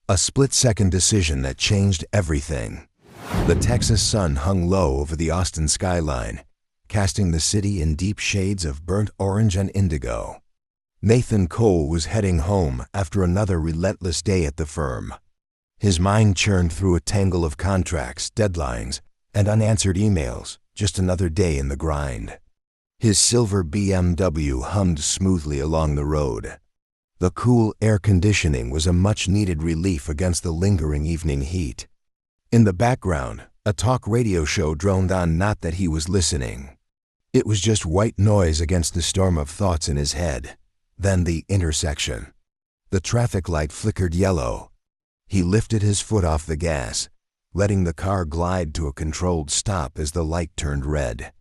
A split-second decision that changed everything. The Texas sun hung low over the Austin skyline, casting the city in deep shades of burnt orange and indigo. Nathan Cole was heading home after another relentless day at the firm. His mind churned through a tangle of contracts, deadlines, and unanswered emails, just another day in the grind. His silver BMW hummed smoothly along the road. The cool air conditioning was a much-needed relief against the lingering evening heat. In the background, a talk radio show droned on, not that he was listening. It was just white noise against the storm of thoughts in his head. Then the intersection. The traffic light flickered yellow. He lifted his foot off the gas, letting the car glide to a controlled stop as the light turned red.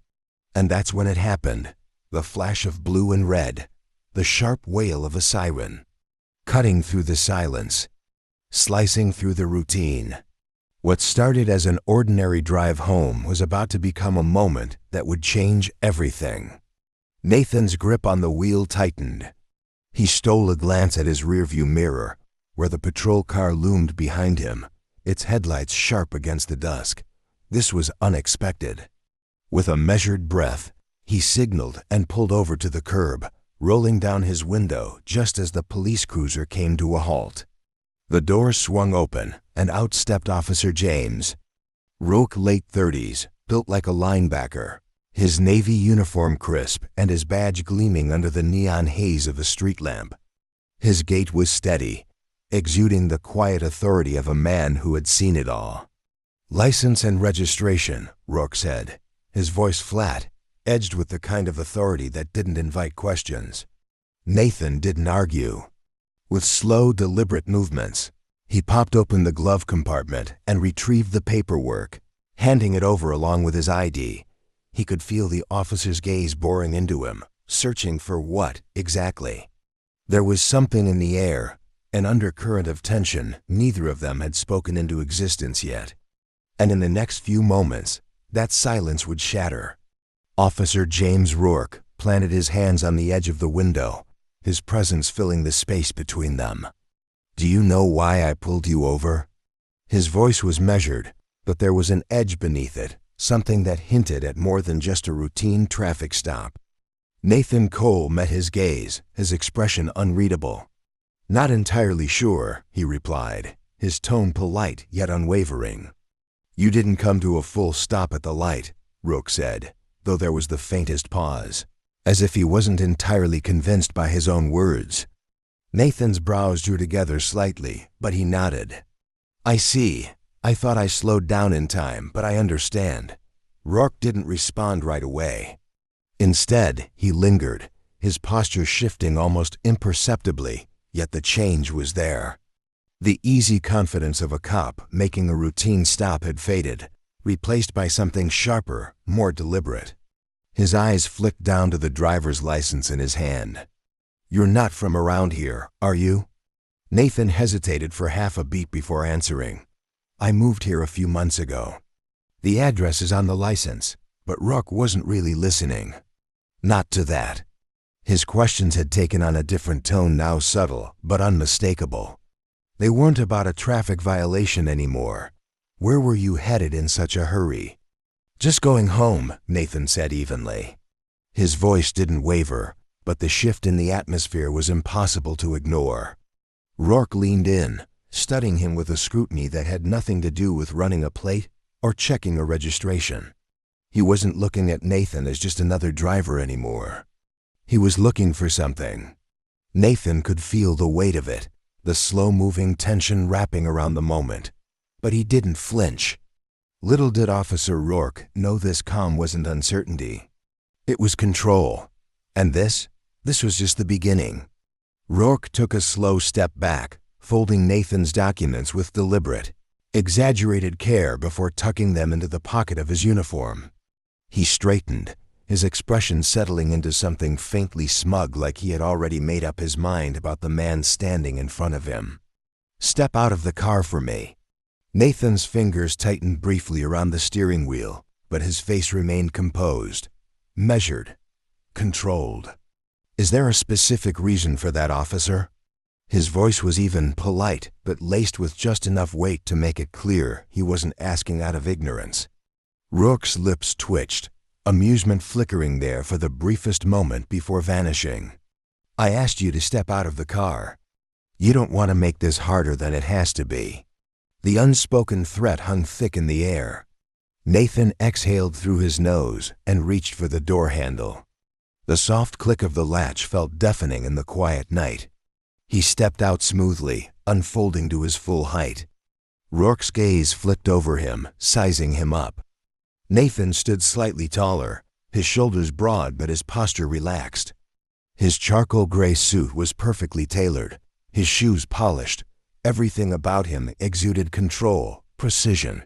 And that's when it happened. The flash of blue and red. The sharp wail of a siren. Cutting through the silence. Slicing through the routine. What started as an ordinary drive home was about to become a moment that would change everything. Nathan's grip on the wheel tightened. He stole a glance at his rearview mirror, where the patrol car loomed behind him, its headlights sharp against the dusk. This was unexpected. With a measured breath, he signaled and pulled over to the curb, rolling down his window just as the police cruiser came to a halt. The door swung open, and out stepped Officer James. Roque, late 30s, built like a linebacker, his navy uniform crisp and his badge gleaming under the neon haze of a street lamp. His gait was steady, exuding the quiet authority of a man who had seen it all. "License and registration," Roque said, his voice flat, edged with the kind of authority that didn't invite questions. Nathan didn't argue. With slow, deliberate movements, he popped open the glove compartment and retrieved the paperwork, handing it over along with his ID. He could feel the officer's gaze boring into him, searching for what, exactly? There was something in the air, an undercurrent of tension neither of them had spoken into existence yet. And in the next few moments, that silence would shatter. Officer James Rourke planted his hands on the edge of the window, his presence filling the space between them. "Do you know why I pulled you over?" His voice was measured, but there was an edge beneath it, something that hinted at more than just a routine traffic stop. Nathan Cole met his gaze, his expression unreadable. "Not entirely sure," he replied, his tone polite yet unwavering. "You didn't come to a full stop at the light," Roque said, though there was the faintest pause, as if he wasn't entirely convinced by his own words. Nathan's brows drew together slightly, but he nodded. "I see. I thought I slowed down in time, but I understand." Rourke didn't respond right away. Instead, he lingered, his posture shifting almost imperceptibly, yet the change was there. The easy confidence of a cop making a routine stop had faded, replaced by something sharper, more deliberate. His eyes flicked down to the driver's license in his hand. "You're not from around here, are you?" Nathan hesitated for half a beat before answering. "I moved here a few months ago." "The address is on the license," but Rourke wasn't really listening. Not to that. His questions had taken on a different tone, now subtle but unmistakable. They weren't about a traffic violation anymore. Where were you headed in such a hurry? "Just going home," Nathan said evenly. His voice didn't waver, but the shift in the atmosphere was impossible to ignore. Rourke leaned in, studying him with a scrutiny that had nothing to do with running a plate or checking a registration. He wasn't looking at Nathan as just another driver anymore. He was looking for something. Nathan could feel the weight of it, the slow-moving tension wrapping around the moment. But he didn't flinch. Little did Officer Rourke know this calm wasn't uncertainty. It was control. And this was just the beginning. Rourke took a slow step back, folding Nathan's documents with deliberate, exaggerated care before tucking them into the pocket of his uniform. He straightened, his expression settling into something faintly smug, like he had already made up his mind about the man standing in front of him. "Step out of the car for me." Nathan's fingers tightened briefly around the steering wheel, but his face remained composed, measured, controlled. "Is there a specific reason for that, officer?" His voice was even polite, but laced with just enough weight to make it clear he wasn't asking out of ignorance. Rourke's lips twitched, amusement flickering there for the briefest moment before vanishing. "I asked you to step out of the car. You don't want to make this harder than it has to be." The unspoken threat hung thick in the air. Nathan exhaled through his nose and reached for the door handle. The soft click of the latch felt deafening in the quiet night. He stepped out smoothly, unfolding to his full height. Rourke's gaze flicked over him, sizing him up. Nathan stood slightly taller, his shoulders broad but his posture relaxed. His charcoal gray suit was perfectly tailored, his shoes polished. Everything about him exuded control, precision,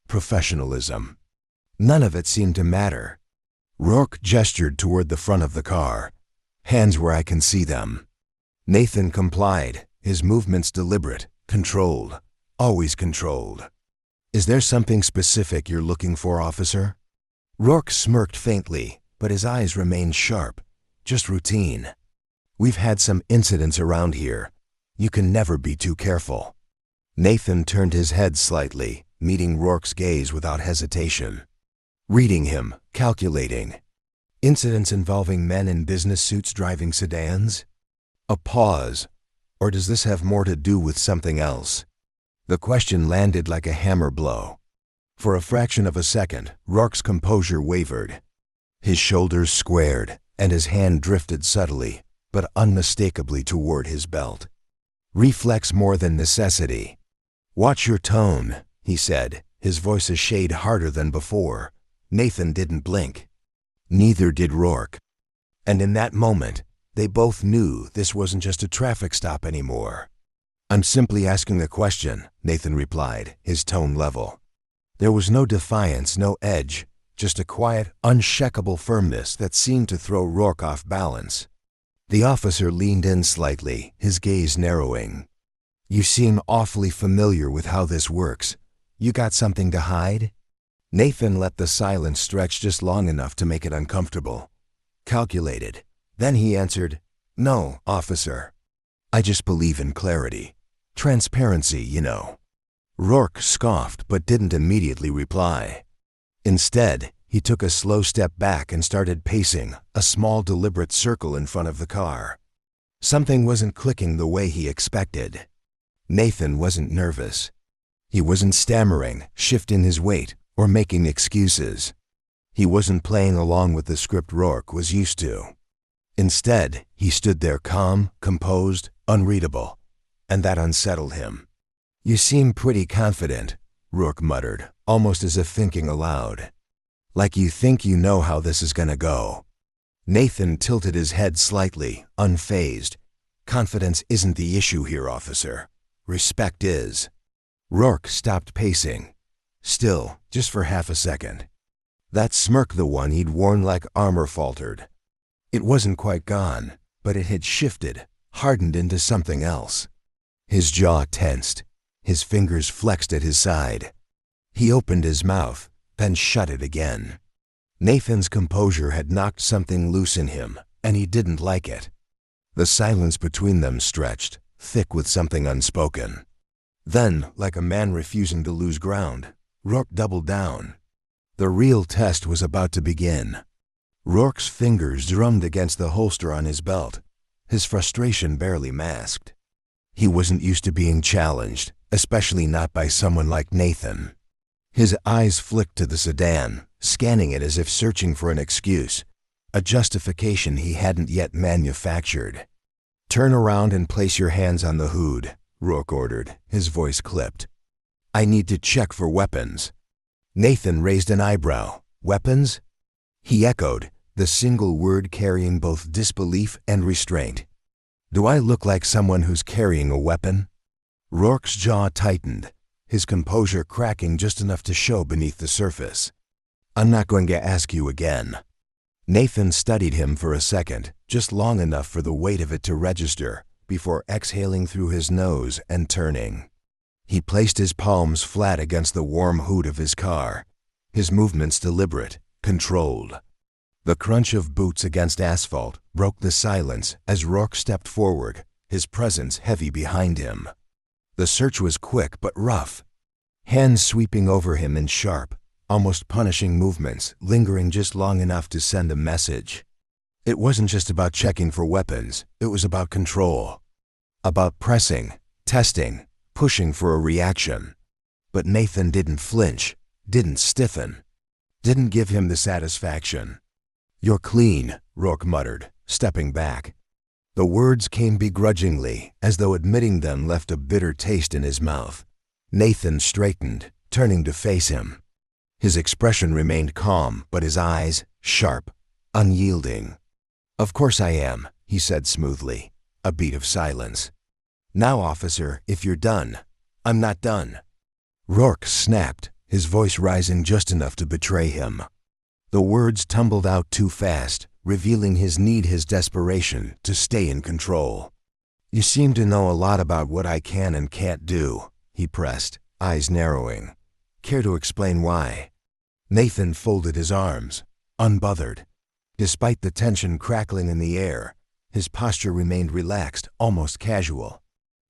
professionalism. None of it seemed to matter. Rourke gestured toward the front of the car. "Hands where I can see them." Nathan complied, his movements deliberate, controlled, always controlled. "Is there something specific you're looking for, officer?" Rourke smirked faintly, but his eyes remained sharp. "Just routine. We've had some incidents around here. You can never be too careful." Nathan turned his head slightly, meeting Rourke's gaze without hesitation. Reading him, calculating. "Incidents involving men in business suits driving sedans?" A pause. "Or does this have more to do with something else?" The question landed like a hammer blow. For a fraction of a second, Rourke's composure wavered. His shoulders squared, and his hand drifted subtly, but unmistakably toward his belt. Reflex more than necessity. "Watch your tone," he said, his voice a shade harder than before. Nathan didn't blink. Neither did Rourke. And in that moment, they both knew this wasn't just a traffic stop anymore. "I'm simply asking a question," Nathan replied, his tone level. There was no defiance, no edge, just a quiet, unshakable firmness that seemed to throw Rourke off balance. The officer leaned in slightly, his gaze narrowing. "You seem awfully familiar with how this works. You got something to hide?" Nathan let the silence stretch just long enough to make it uncomfortable. Calculated. Then he answered, "No, officer. I just believe in clarity. Transparency, you know." Rourke scoffed but didn't immediately reply. Instead, he took a slow step back and started pacing, a small deliberate circle in front of the car. Something wasn't clicking the way he expected. Nathan wasn't nervous. He wasn't stammering, shifting his weight, or making excuses. He wasn't playing along with the script Rourke was used to. Instead, he stood there calm, composed, unreadable, and that unsettled him. "You seem pretty confident," Rourke muttered, almost as if thinking aloud. "Like you think you know how this is gonna go." Nathan tilted his head slightly, unfazed. "Confidence isn't the issue here, officer. Respect is." Rourke stopped pacing. Still, just for half a second. That smirk the one he'd worn like armor faltered. It wasn't quite gone, but it had shifted, hardened into something else. His jaw tensed, his fingers flexed at his side. He opened his mouth, then shut it again. Nathan's composure had knocked something loose in him, and he didn't like it. The silence between them stretched, thick with something unspoken. Then, like a man refusing to lose ground, Rourke doubled down. The real test was about to begin. Rourke's fingers drummed against the holster on his belt, his frustration barely masked. He wasn't used to being challenged, especially not by someone like Nathan. His eyes flicked to the sedan, scanning it as if searching for an excuse, a justification he hadn't yet manufactured. "Turn around and place your hands on the hood," Rourke ordered, his voice clipped. "I need to check for weapons." Nathan raised an eyebrow. "Weapons?" He echoed, the single word carrying both disbelief and restraint. "Do I look like someone who's carrying a weapon?" Rourke's jaw tightened, his composure cracking just enough to show beneath the surface. "I'm not going to ask you again." Nathan studied him for a second, just long enough for the weight of it to register, before exhaling through his nose and turning. He placed his palms flat against the warm hood of his car, his movements deliberate, controlled. The crunch of boots against asphalt broke the silence as Rourke stepped forward, his presence heavy behind him. The search was quick but rough, hands sweeping over him in sharp, almost punishing movements, lingering just long enough to send a message. It wasn't just about checking for weapons, it was about control. About pressing, testing, pushing for a reaction. But Nathan didn't flinch, didn't stiffen, didn't give him the satisfaction. "You're clean," Rourke muttered, stepping back. The words came begrudgingly, as though admitting them left a bitter taste in his mouth. Nathan straightened, turning to face him. His expression remained calm, but his eyes, sharp, unyielding. "Of course I am," he said smoothly. A beat of silence. "Now, officer, if you're done." "I'm not done." Rourke snapped, his voice rising just enough to betray him. The words tumbled out too fast, revealing his desperation to stay in control. "You seem to know a lot about what I can and can't do," he pressed, eyes narrowing. "Care to explain why?" Nathan folded his arms, unbothered. Despite the tension crackling in the air, his posture remained relaxed, almost casual.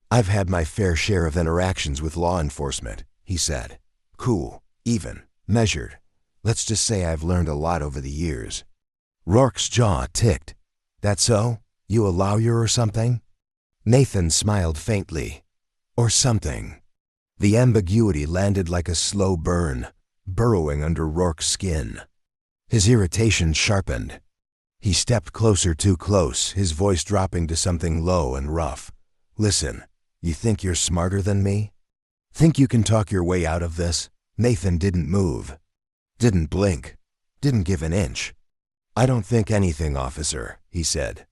"I've had my fair share of interactions with law enforcement," he said. "Cool, even, measured. Let's just say I've learned a lot over the years." Rourke's jaw ticked. "That so? You a lawyer or something?" Nathan smiled faintly. "Or something." The ambiguity landed like a slow burn, burrowing under Rourke's skin. His irritation sharpened. He stepped closer, too close, his voice dropping to something low and rough. "Listen, you think you're smarter than me? Think you can talk your way out of this?" Nathan didn't move. Didn't blink. Didn't give an inch. "I don't think anything, officer," he said,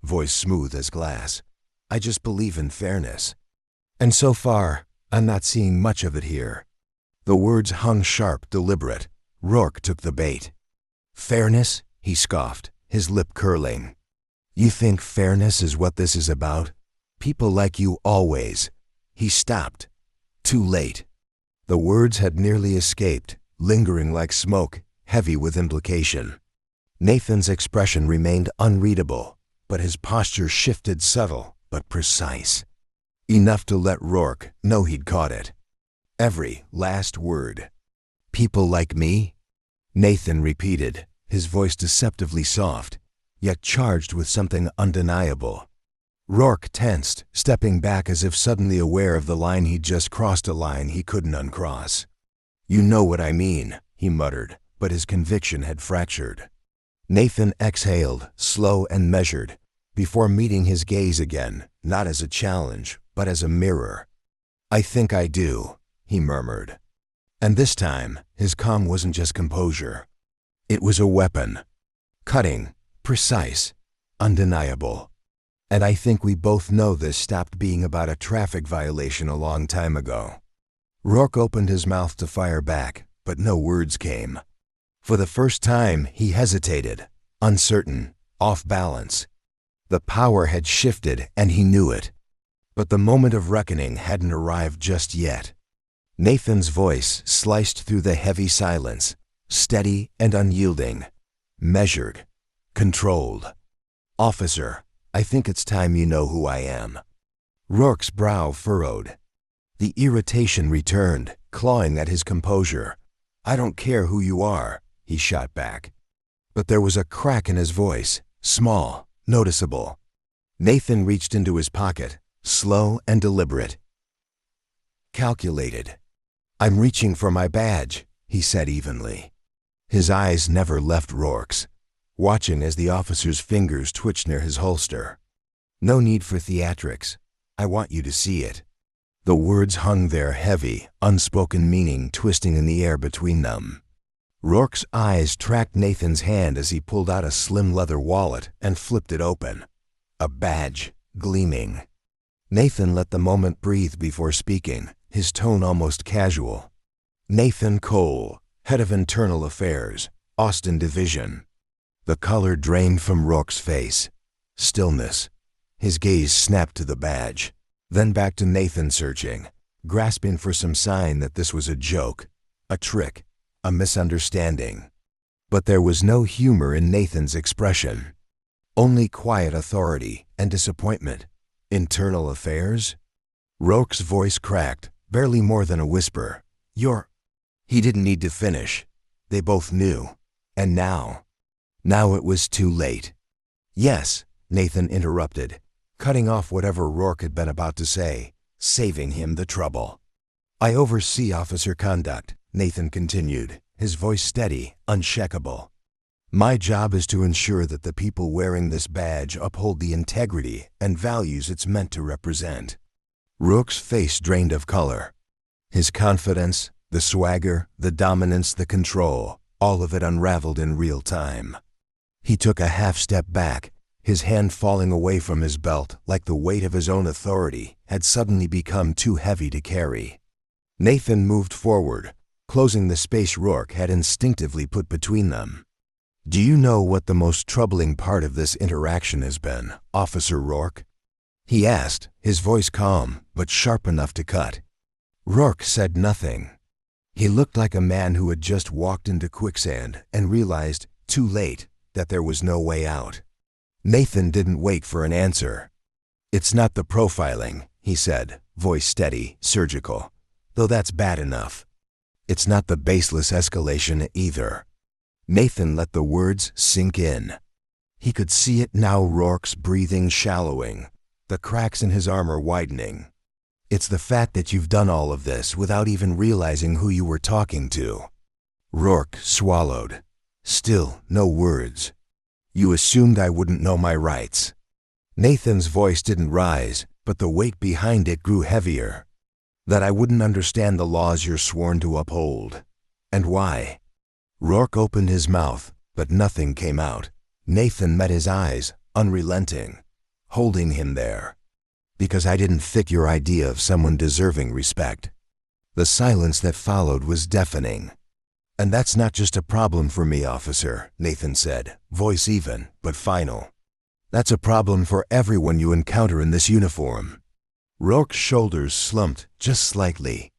voice smooth as glass. "I just believe in fairness. And so far, I'm not seeing much of it here." The words hung sharp, deliberate. Rourke took the bait. "Fairness?" he scoffed, his lip curling. "You think fairness is what this is about? People like you always." He stopped. Too late. The words had nearly escaped, lingering like smoke, heavy with implication. Nathan's expression remained unreadable, but his posture shifted, subtle but precise. Enough to let Rourke know he'd caught it. Every last word. "People like me?" Nathan repeated, his voice deceptively soft, yet charged with something undeniable. Rourke tensed, stepping back as if suddenly aware of the line he'd just crossed, a line he couldn't uncross. "You know what I mean," he muttered, but his conviction had fractured. Nathan exhaled, slow and measured, before meeting his gaze again, not as a challenge, but as a mirror. "I think I do," he murmured. And this time, his calm wasn't just composure. It was a weapon. Cutting, precise, undeniable. "And I think we both know this stopped being about a traffic violation a long time ago." Rourke opened his mouth to fire back, but no words came. For the first time, he hesitated, uncertain, off balance. The power had shifted, and he knew it. But the moment of reckoning hadn't arrived just yet. Nathan's voice sliced through the heavy silence, steady and unyielding, measured, controlled. "Officer, I think it's time you know who I am." Rourke's brow furrowed. The irritation returned, clawing at his composure. "I don't care who you are," he shot back. But there was a crack in his voice, small, noticeable. Nathan reached into his pocket, slow and deliberate. Calculated. "I'm reaching for my badge," he said evenly. His eyes never left Rourke's, watching as the officer's fingers twitched near his holster. "No need for theatrics. I want you to see it." The words hung there, heavy, unspoken meaning twisting in the air between them. Rourke's eyes tracked Nathan's hand as he pulled out a slim leather wallet and flipped it open. A badge, gleaming. Nathan let the moment breathe before speaking, his tone almost casual. "Nathan Cole, head of internal affairs, Austin Division." The color drained from Rourke's face. Stillness. His gaze snapped to the badge, then back to Nathan, searching, grasping for some sign that this was a joke, a trick, a misunderstanding. But there was no humor in Nathan's expression. Only quiet authority and disappointment. Internal affairs? Rourke's voice cracked, barely more than a whisper. He didn't need to finish. They both knew. And now it was too late. Yes, Nathan interrupted, cutting off whatever Rourke had been about to say, saving him the trouble. I oversee officer conduct, Nathan continued, his voice steady, unshakable. My job is to ensure that the people wearing this badge uphold the integrity and values it's meant to represent. Rourke's face drained of color. His confidence, the swagger, the dominance, the control, all of it unraveled in real time. He took a half step back, his hand falling away from his belt like the weight of his own authority had suddenly become too heavy to carry. Nathan moved forward, closing the space Rourke had instinctively put between them. Do you know what the most troubling part of this interaction has been, Officer Rourke? He asked, his voice calm, but sharp enough to cut. Rourke said nothing. He looked like a man who had just walked into quicksand and realized, too late, that there was no way out. Nathan didn't wait for an answer. It's not the profiling, he said, voice steady, surgical, though that's bad enough. It's not the baseless escalation either. Nathan let the words sink in. He could see it now, Rourke's breathing shallowing, the cracks in his armor widening. It's the fact that you've done all of this without even realizing who you were talking to. Rourke swallowed. Still, no words. You assumed I wouldn't know my rights. Nathan's voice didn't rise, but the weight behind it grew heavier. That I wouldn't understand the laws you're sworn to uphold. And why? Rourke opened his mouth, but nothing came out. Nathan met his eyes, unrelenting, holding him there. Because I didn't fit your idea of someone deserving respect. The silence that followed was deafening. And that's not just a problem for me, officer, Nathan said, voice even, but final. That's a problem for everyone you encounter in this uniform. Rourke's shoulders slumped just slightly.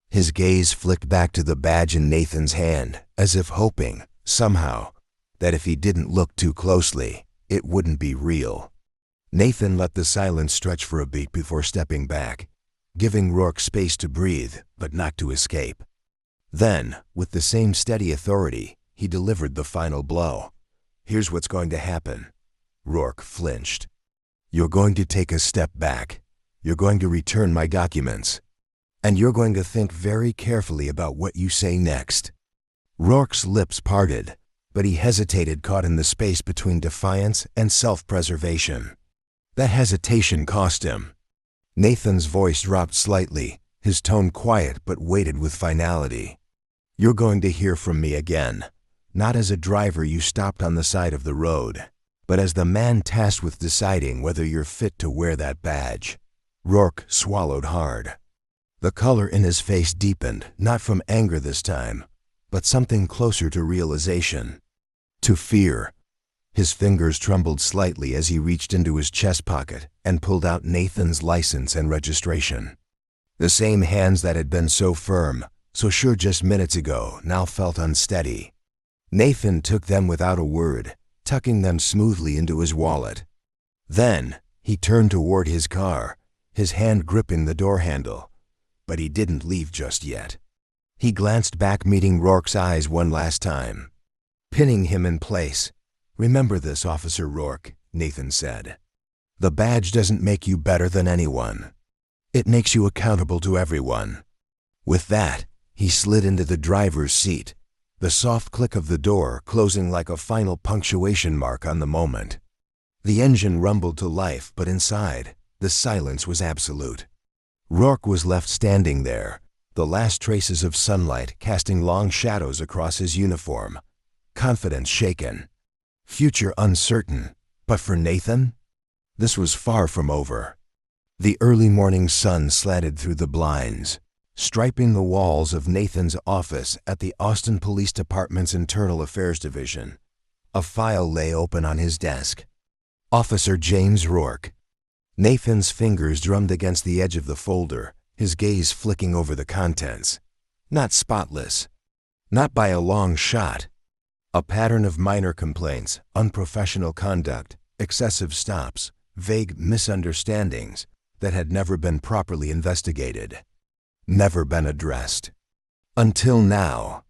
His gaze flicked back to the badge in Nathan's hand, as if hoping, somehow, that if he didn't look too closely, it wouldn't be real. Nathan let the silence stretch for a beat before stepping back, giving Rourke space to breathe, but not to escape. Then, with the same steady authority, he delivered the final blow. Here's what's going to happen. Rourke flinched. You're going to take a step back. You're going to return my documents. And you're going to think very carefully about what you say next. Rourke's lips parted, but he hesitated, caught in the space between defiance and self-preservation. That hesitation cost him. Nathan's voice dropped slightly, his tone quiet but weighted with finality. You're going to hear from me again, not as a driver you stopped on the side of the road, but as the man tasked with deciding whether you're fit to wear that badge. Rourke swallowed hard. The color in his face deepened, not from anger this time, but something closer to realization. To fear. His fingers trembled slightly as he reached into his chest pocket and pulled out Nathan's license and registration. The same hands that had been so firm, so sure just minutes ago, now felt unsteady. Nathan took them without a word, tucking them smoothly into his wallet. Then, he turned toward his car, his hand gripping the door handle. But he didn't leave just yet. He glanced back, meeting Rourke's eyes one last time, pinning him in place. Remember this, Officer Rourke, Nathan said. The badge doesn't make you better than anyone. It makes you accountable to everyone. With that, he slid into the driver's seat, the soft click of the door closing like a final punctuation mark on the moment. The engine rumbled to life, but inside, the silence was absolute. Rourke was left standing there, the last traces of sunlight casting long shadows across his uniform, confidence shaken, future uncertain. But for Nathan, this was far from over. The early morning sun slanted through the blinds, striping the walls of Nathan's office at the Austin Police Department's Internal Affairs Division. A file lay open on his desk. Officer James Rourke. Nathan's fingers drummed against the edge of the folder, his gaze flicking over the contents. Not spotless. Not by a long shot. A pattern of minor complaints, unprofessional conduct, excessive stops, vague misunderstandings that had never been properly investigated, never been addressed. Until now.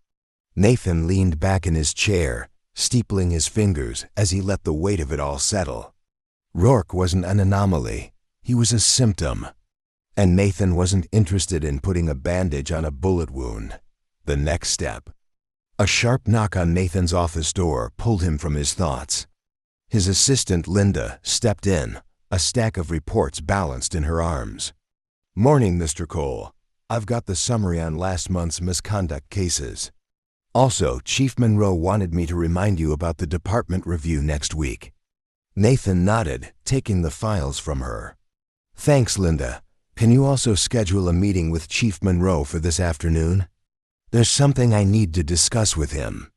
Nathan leaned back in his chair, steepling his fingers as he let the weight of it all settle. Rourke wasn't an anomaly, he was a symptom. And Nathan wasn't interested in putting a bandage on a bullet wound. The next step. A sharp knock on Nathan's office door pulled him from his thoughts. His assistant, Linda, stepped in, a stack of reports balanced in her arms. "Morning, Mr. Cole. I've got the summary on last month's misconduct cases. Also, Chief Monroe wanted me to remind you about the department review next week." Nathan nodded, taking the files from her. "Thanks, Linda. Can you also schedule a meeting with Chief Monroe for this afternoon? There's something I need to discuss with him."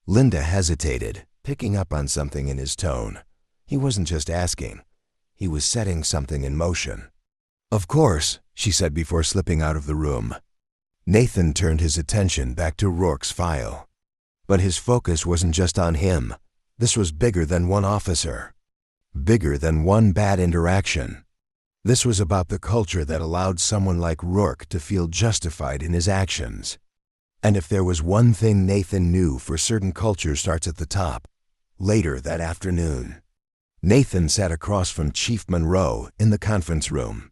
Linda hesitated, picking up on something in his tone. He wasn't just asking. He was setting something in motion. "Of course," she said before slipping out of the room. Nathan turned his attention back to Rourke's file. But his focus wasn't just on him. This was bigger than one officer. Bigger than one bad interaction. This was about the culture that allowed someone like Rourke to feel justified in his actions. And if there was one thing Nathan knew for certain, culture starts at the top. Later that afternoon, Nathan sat across from Chief Monroe in the conference room.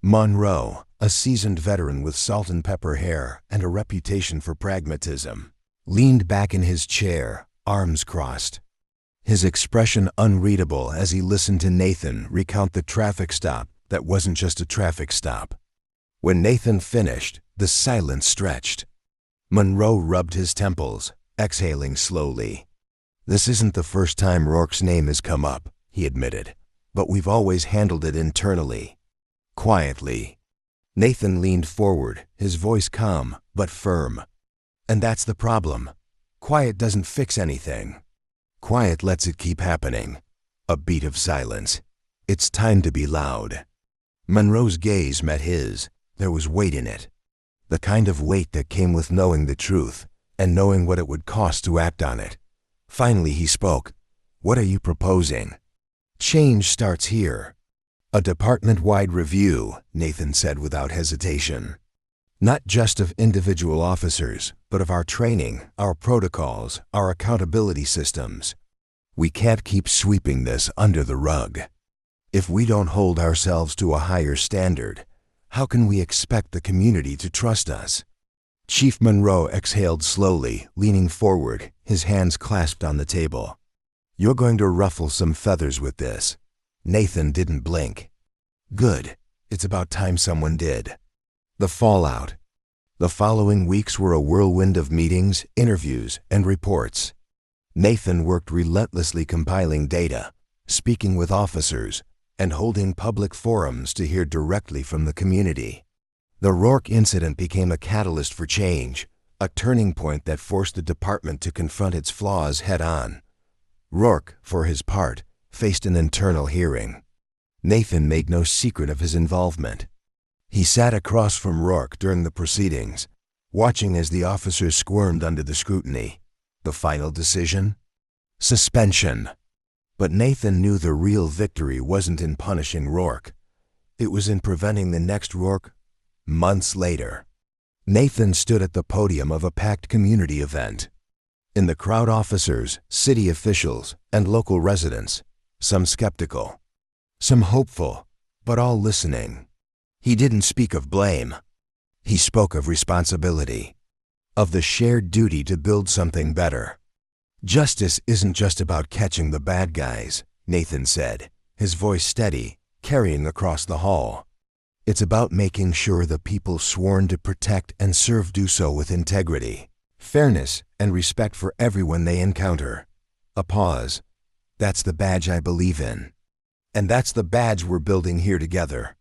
Monroe, a seasoned veteran with salt and pepper hair and a reputation for pragmatism, leaned back in his chair, arms crossed. His expression unreadable as he listened to Nathan recount the traffic stop that wasn't just a traffic stop. When Nathan finished, the silence stretched. Monroe rubbed his temples, exhaling slowly. "This isn't the first time Rourke's name has come up," he admitted, "but we've always handled it internally. Quietly." Nathan leaned forward, his voice calm but firm. "And that's the problem. Quiet doesn't fix anything. Quiet lets it keep happening." A beat of silence. "It's time to be loud." Monroe's gaze met his. There was weight in it. The kind of weight that came with knowing the truth and knowing what it would cost to act on it. Finally he spoke. "What are you proposing?" "Change starts here." "A department-wide review," Nathan said without hesitation. "Not just of individual officers, but of our training, our protocols, our accountability systems. We can't keep sweeping this under the rug. If we don't hold ourselves to a higher standard, how can we expect the community to trust us?" Chief Monroe exhaled slowly, leaning forward, his hands clasped on the table. "You're going to ruffle some feathers with this." Nathan didn't blink. "Good. It's about time someone did." The fallout. The following weeks were a whirlwind of meetings, interviews, and reports. Nathan worked relentlessly compiling data, speaking with officers, and holding public forums to hear directly from the community. The Rourke incident became a catalyst for change, a turning point that forced the department to confront its flaws head-on. Rourke, for his part, faced an internal hearing. Nathan made no secret of his involvement. He sat across from Rourke during the proceedings, watching as the officers squirmed under the scrutiny. The final decision? Suspension. But Nathan knew the real victory wasn't in punishing Rourke. It was in preventing the next Rourke. Months later, Nathan stood at the podium of a packed community event. In the crowd, officers, city officials, and local residents, some skeptical, some hopeful, but all listening. He didn't speak of blame. He spoke of responsibility, of the shared duty to build something better. "Justice isn't just about catching the bad guys," Nathan said, his voice steady, carrying across the hall. "It's about making sure the people sworn to protect and serve do so with integrity, fairness, and respect for everyone they encounter." A pause. "That's the badge I believe in. And that's the badge we're building here together."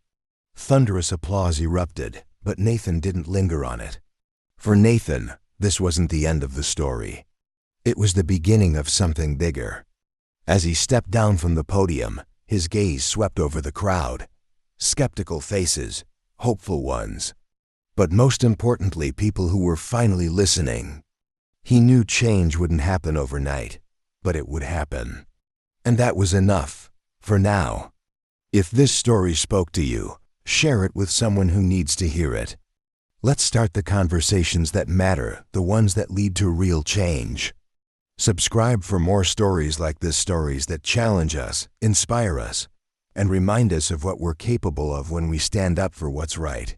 Thunderous applause erupted, but Nathan didn't linger on it. For Nathan, this wasn't the end of the story. It was the beginning of something bigger. As he stepped down from the podium, his gaze swept over the crowd. Skeptical faces, hopeful ones, but most importantly, people who were finally listening. He knew change wouldn't happen overnight, but it would happen. And that was enough, for now. If this story spoke to you, share it with someone who needs to hear it. Let's start the conversations that matter, the ones that lead to real change. Subscribe for more stories like this, stories that challenge us, inspire us, and remind us of what we're capable of when we stand up for what's right.